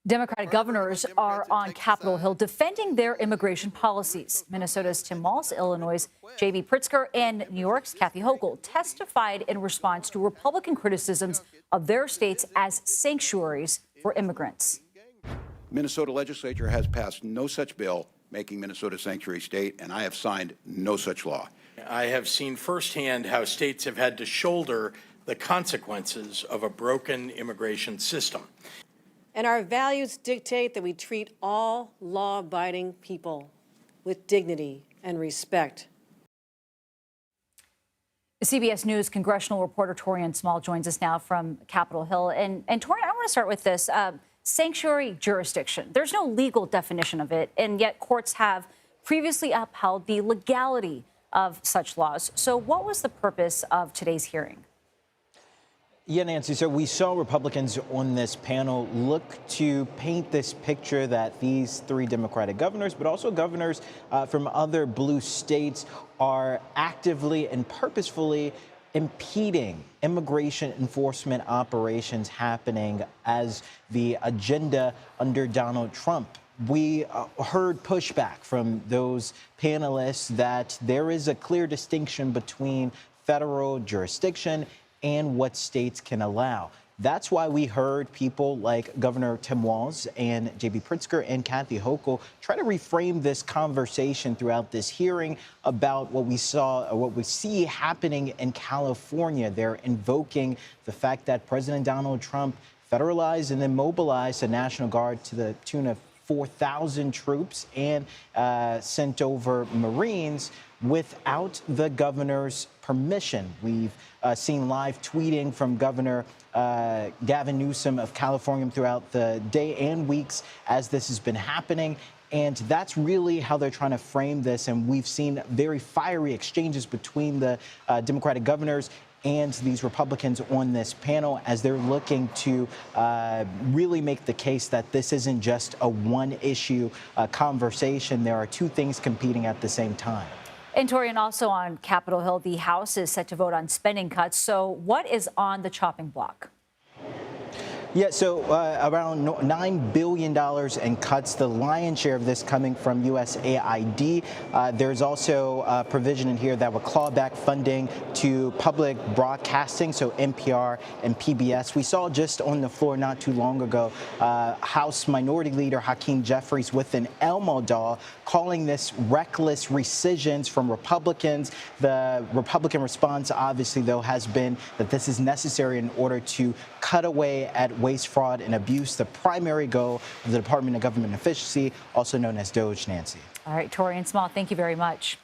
Democratic governors are on Capitol Hill defending their immigration policies. Minnesota's Tim Walz, Illinois' J.B. Pritzker, and New York's Kathy Hochul testified in response to Republican criticisms of their states as sanctuaries for immigrants. Minnesota legislature has passed no such bill making Minnesota a sanctuary state, and I have signed no such law. I have seen firsthand how states have had to shoulder the consequences of a broken immigration system. And our values dictate that we treat all law-abiding people with dignity and respect. CBS News congressional reporter Taurean Small joins us now from Capitol Hill. And Taurean, I want to start with this. Sanctuary jurisdiction. There's no legal definition of it, and yet courts have previously upheld the legality of such laws. So what was the purpose of today's hearing? Yeah, Nancy, so we saw Republicans on this panel look to paint this picture that these three Democratic governors, but also governors from other blue states, are actively and purposefully impeding immigration enforcement operations happening as the agenda under Donald Trump. We heard pushback from those panelists that there is a clear distinction between federal jurisdiction and what states can allow. That's why we heard people like Governor Tim Walz and J.B. Pritzker and Kathy Hochul try to reframe this conversation throughout this hearing about what we saw, or what we see happening in California. They're invoking the fact that President Donald Trump federalized and then mobilized the National Guard to the tune of 4,000 troops and sent over Marines without the governor's permission. We've seen live tweeting from Governor Gavin Newsom of California throughout the day and weeks as this has been happening. And that's really how they're trying to frame this. And we've seen very fiery exchanges between the Democratic governors and these Republicans on this panel as they're looking to really make the case that this isn't just a one-issue conversation. There are two things competing at the same time. And Taurean, also on Capitol Hill, the House is set to vote on spending cuts. So what is on the chopping block? Yeah, so around $9 billion in cuts, the lion's share of this coming from USAID. There's also a provision in here that would claw back funding to public broadcasting, so NPR and PBS. We saw just on the floor not too long ago, House Minority Leader Hakeem Jeffries with an Elmo doll calling this reckless rescissions from Republicans. The Republican response, obviously, though, has been that this is necessary in order to cut away at waste, fraud, and abuse, the primary goal of the Department of Government Efficiency, also known as DOGE, Nancy. All right, Taurean Small, thank you very much.